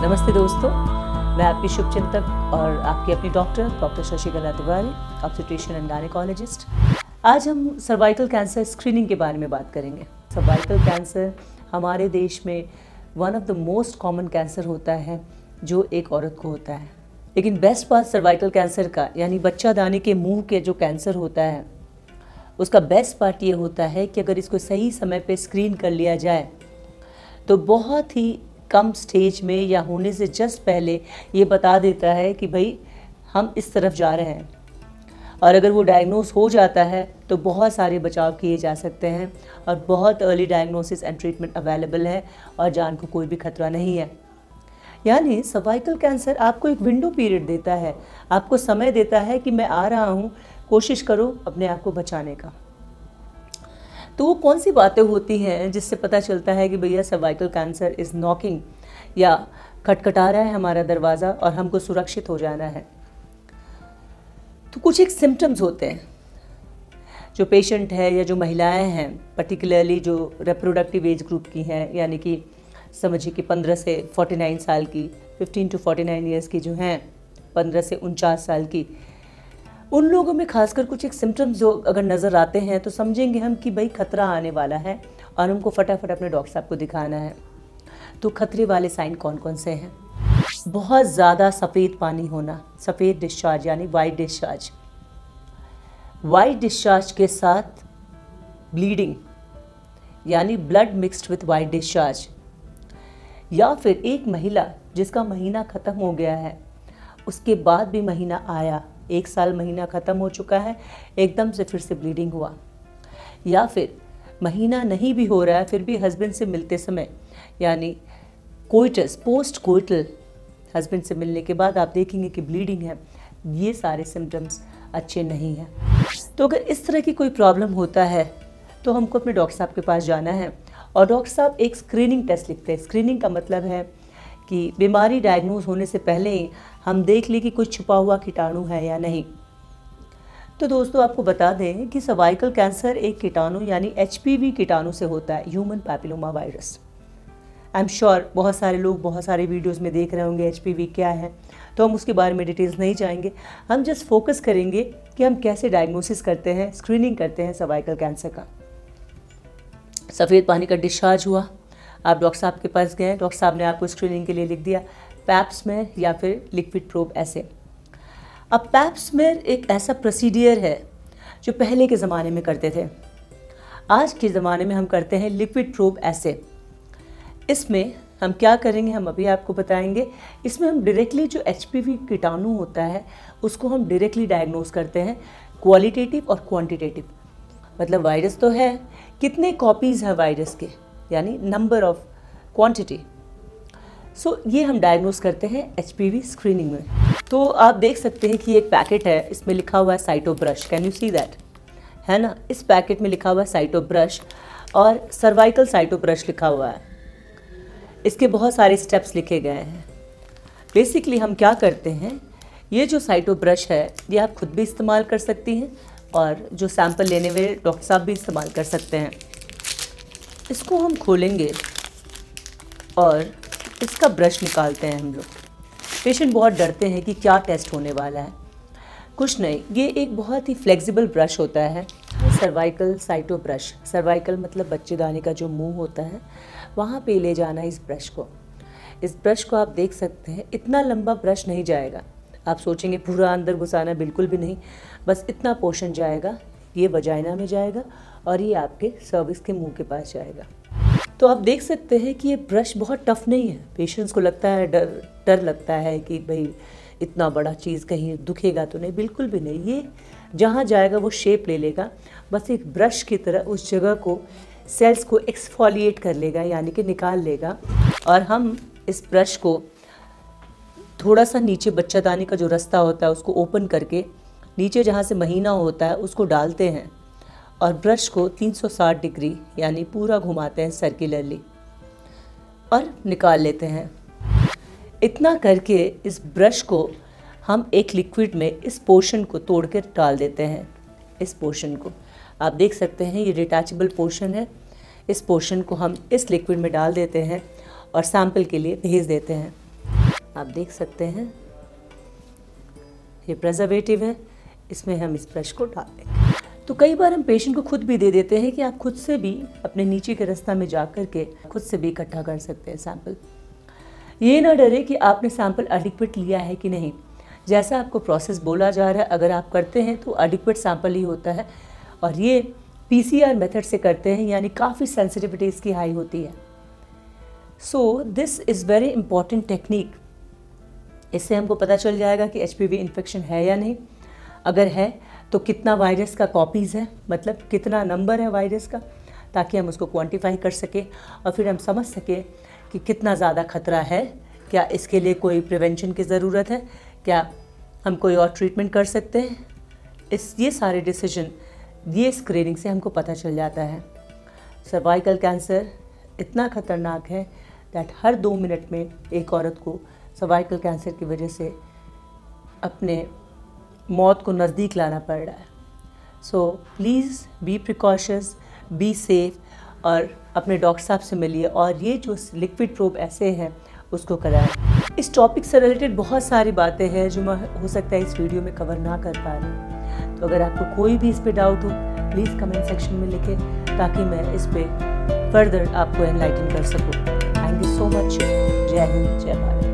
नमस्ते दोस्तों, मैं आपकी शुभचिंतक और आपकी अपनी doctor Shashikala Tiwari, obstetrician and gynaecologist. आज हम सर्वाइकल कैंसर स्क्रीनिंग के बारे में बात करेंगे। सर्वाइकल कैंसर हमारे देश में one of the most common cancer होता है जो एक औरत को होता है। लेकिन बेस्ट पार्ट सर्वाइकल कैंसर का, यानी बच्चादानी के मुंह के जो कैंसर होता है, उसका बेस्ट पार्ट ये होता है कि अगर इसको सही समय पे स्क्रीन कर लिया जाए तो बहुत ही कम स्टेज में या होने से जस्ट पहले ये बता देता है कि भाई हम इस तरफ जा रहे हैं। और अगर वो डायग्नोस हो जाता है तो बहुत सारे बचाव किए जा सकते हैं और बहुत early diagnosis and treatment available है और जान को कोई भी खतरा नहीं है। यानी सर्वाइकल कैंसर आपको एक विंडो पीरियड देता है, आपको समय देता है कि मैं आ रहा हूँ, कोशिश करो अपने आप को बचाने का। तो वो कौन सी बातें होती हैं जिससे पता चलता है कि भैया सर्वाइकल कैंसर इज़ नॉकिंग, या खटखटा रहा है हमारा दरवाज़ा और हमको सुरक्षित हो जाना है। तो कुछ एक सिम्टम्स होते हैं जो पेशेंट है या जो महिलाएं हैं, पर्टिकुलरली जो रिप्रोडक्टिव एज ग्रुप की हैं, यानी कि समझिए कि 15 से 49 साल की, 15 to 49 ईयर्स की जो हैं, 15 से 49 साल की, उन लोगों में खासकर कुछ एक सिम्टम्स जो अगर नज़र आते हैं तो समझेंगे हम कि भाई खतरा आने वाला है और हमको फटाफट अपने डॉक्टर साहब को दिखाना है। तो खतरे वाले साइन कौन कौन से हैं? बहुत ज़्यादा सफ़ेद पानी होना, सफ़ेद डिस्चार्ज यानी वाइट डिस्चार्ज, वाइट डिस्चार्ज के साथ ब्लीडिंग यानी blood mixed with white discharge, या फिर एक महिला जिसका महीना ख़त्म हो गया है उसके बाद भी महीना आया, 1 साल महीना ख़त्म हो चुका है, एकदम से फिर से ब्लीडिंग हुआ, या फिर महीना नहीं भी हो रहा है फिर भी हस्बैंड से मिलते समय, यानी कोइटस, पोस्ट कोइटल हस्बैंड से मिलने के बाद आप देखेंगे कि ब्लीडिंग है। ये सारे सिम्टम्स अच्छे नहीं हैं। तो अगर इस तरह की कोई प्रॉब्लम होता है तो हमको अपने डॉक्टर साहब के पास जाना है और डॉक्टर साहब एक स्क्रीनिंग टेस्ट लिखते हैं। स्क्रीनिंग का मतलब है कि बीमारी डायग्नोज होने से पहले ही हम देख लें कि कुछ छुपा हुआ कीटाणु है या नहीं। तो दोस्तों आपको बता दें कि सर्वाइकल कैंसर एक कीटाणु यानी HPV कीटाणु से होता है, human papilloma virus. I am sure बहुत सारे लोग बहुत सारे वीडियोस में देख रहे होंगे HPV क्या है, तो हम उसके बारे में डिटेल्स नहीं जाएंगे। हम जस्ट फोकस करेंगे कि हम कैसे डायग्नोसिस करते हैं, स्क्रीनिंग करते हैं सर्वाइकल कैंसर का। सफ़ेद पानी का डिस्चार्ज हुआ, आप डॉक्टर साहब के पास गए, डॉक्टर साहब ने आपको स्क्रीनिंग के लिए लिख दिया पैप्समेयर या फिर लिक्विड प्रोब ऐसे। अब पैप्समेयर एक ऐसा प्रोसीडियर है जो पहले के ज़माने में करते थे, आज के ज़माने में हम करते हैं लिक्विड प्रोब ऐसे। इसमें हम क्या करेंगे हम अभी आपको बताएंगे। इसमें हम डायरेक्टली जो HPV कीटाणु होता है उसको हम डायरेक्टली डायग्नोस करते हैं, क्वालिटेटिव और क्वांटिटेटिव। मतलब वायरस तो है, कितने कॉपीज़ हैं वायरस के, यानी नंबर ऑफ क्वांटिटी। सो ये हम डायग्नोस करते हैं HPV स्क्रीनिंग में। तो आप देख सकते हैं कि एक पैकेट है, इसमें लिखा हुआ है साइटोब्रश, कैन यू सी दैट, है ना। इस पैकेट में लिखा हुआ है साइटोब्रश और सर्वाइकल साइटोब्रश लिखा हुआ है। इसके बहुत सारे स्टेप्स लिखे गए हैं। बेसिकली हम क्या करते हैं, ये जो साइटोब्रश है ये आप खुद भी इस्तेमाल कर सकती हैं और जो सैंपल लेने वाले डॉक्टर साहब भी इस्तेमाल कर सकते हैं। इसको हम खोलेंगे और इसका ब्रश निकालते हैं हम लोग। पेशेंट बहुत डरते हैं कि क्या टेस्ट होने वाला है। कुछ नहीं, ये एक बहुत ही फ्लेक्सिबल ब्रश होता है, सर्वाइकल साइटो ब्रश। सर्वाइकल मतलब बच्चेदानी का जो मुंह होता है, वहाँ पे ले जाना इस ब्रश को। इस ब्रश को आप देख सकते हैं, इतना लंबा ब्रश नहीं जाएगा, आप सोचेंगे पूरा अंदर घुसाना, बिल्कुल भी नहीं, बस इतना पोर्शन जाएगा, ये वजाइना में जाएगा और ये आपके सर्विक्स के मुंह के पास जाएगा। तो आप देख सकते हैं कि ये ब्रश बहुत टफ नहीं है। पेशेंट्स को लगता है, डर लगता है कि भाई इतना बड़ा चीज़ कहीं दुखेगा तो नहीं, बिल्कुल भी नहीं। ये जहाँ जाएगा वो शेप ले लेगा, बस एक ब्रश की तरह उस जगह को, सेल्स को एक्सफोलिएट कर लेगा, यानी कि निकाल लेगा। और हम इस ब्रश को थोड़ा सा नीचे बच्चादानी का जो रास्ता होता है उसको ओपन करके नीचे जहाँ से महीना होता है उसको डालते हैं और ब्रश को 360 डिग्री यानी पूरा घुमाते हैं सर्कुलरली और निकाल लेते हैं। इतना करके इस ब्रश को हम एक लिक्विड में इस पोर्शन को तोड़ कर डाल देते हैं। इस पोर्शन को आप देख सकते हैं, ये डिटैचेबल पोर्शन है। इस पोर्शन को हम इस लिक्विड में डाल देते हैं और सैंपल के लिए भेज देते हैं। आप देख सकते हैं ये प्रिजर्वेटिव है, इसमें हम इस ब्रश को डाल देंगे। तो कई बार हम पेशेंट को खुद भी दे देते हैं कि आप खुद से भी अपने नीचे के रास्ता में जा कर के खुद से भी इकट्ठा कर सकते हैं सैंपल। ये ना डरे कि आपने सैंपल एडिक्वेट लिया है कि नहीं, जैसा आपको प्रोसेस बोला जा रहा है अगर आप करते हैं तो एडिक्वेट सैंपल ही होता है। और ये PCR मेथड से करते हैं, यानी काफ़ी सेंसिटिविटी इसकी हाई होती है। So this is very important technique. इससे हमको पता चल जाएगा कि HPV इन्फेक्शन है या नहीं, अगर है तो कितना वायरस का कॉपीज़ है, मतलब कितना नंबर है वायरस का, ताकि हम उसको क्वांटिफाई कर सकें और फिर हम समझ सकें कि कितना ज़्यादा खतरा है, क्या इसके लिए कोई प्रिवेंशन की ज़रूरत है, क्या हम कोई और ट्रीटमेंट कर सकते हैं। ये सारे डिसीजन ये स्क्रीनिंग से हमको पता चल जाता है। सर्वाइकल कैंसर इतना ख़तरनाक है दैट हर 2 मिनट में एक औरत को सर्वाइकल कैंसर की वजह से अपने मौत को नज़दीक लाना पड़ रहा है। So please be precocious, be safe और अपने डॉक्टर साहब से मिलिए और ये जो लिक्विड प्रोब ऐसे हैं उसको कराएं। इस टॉपिक से रिलेटेड बहुत सारी बातें हैं जो मैं हो सकता है इस वीडियो में कवर ना कर पा रही। तो अगर आपको कोई भी इस पे डाउट हो प्लीज़ कमेंट सेक्शन में लिखें, ताकि मैं इस पे फर्दर आपको एनलाइटन कर सकूं। Thank you so much. जय हिंद, जय भारत।